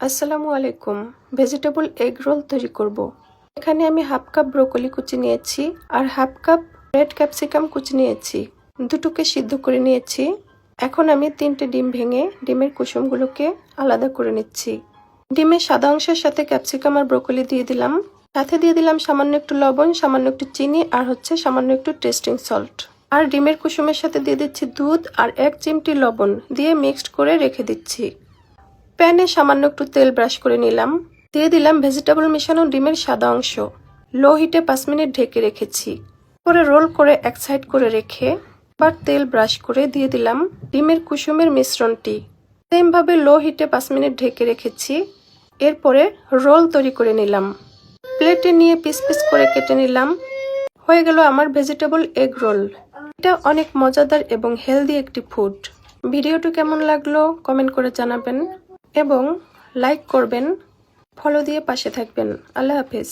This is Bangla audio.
আসসালামু আলাইকুম। ভেজিটেবল এগ রোল তৈরি করব। এখানে আমি হাফ কাপ ব্রোকলি কুচি নিয়েছি আর হাফ কাপ রেড ক্যাপসিকাম কুচি নিয়েছি। দুটোকে সিদ্ধ করে নিয়েছি। এখন আমি 3টে ডিম ভেঙে ডিমের কুসুমগুলোকে আলাদা করে নিচ্ছি। ডিমের সাদা অংশের সাথে ক্যাপসিকাম আর ব্রোকলি দিয়ে দিলাম। সাথে দিয়ে দিলাম সামান্য একটু লবণ, সামান্য একটু চিনি আর সামান্য একটু টেস্টিং সল্ট। আর ডিমের কুসুমের সাথে দিয়ে দিচ্ছি দুধ আর 1 চিমটি লবণ দিয়ে মিক্সড করে রেখে দিচ্ছি। প্যানে সামান্য একটু তেল ব্রাশ করে নিলাম। দিয়ে দিলাম ভেজিটেবল মেশানো ডিমের সাদা অংশ। লো হিটে 5 মিনিট ঢেকে রেখেছি। পরে রোল করে এক সাইড করে রেখে আবার তেল ব্রাশ করে দিয়ে দিলাম ডিমের কুসুমের মিশ্রণটি। সেমভাবে লো হিটে 5 মিনিট ঢেকে রেখেছি। এরপরে রোল তৈরি করে নিলাম। প্লেটে নিয়ে পিস পিস করে কেটে নিলাম। হয়ে গেল আমার ভেজিটেবল এগ রোল। এটা অনেক মজাদার এবং হেলদি একটি ফুড। ভিডিওটি কেমন লাগলো কমেন্ট করে জানাবেন এবং লাইক করবেন, ফলো দিয়ে পাশে থাকবেন। আল্লাহ হাফেজ।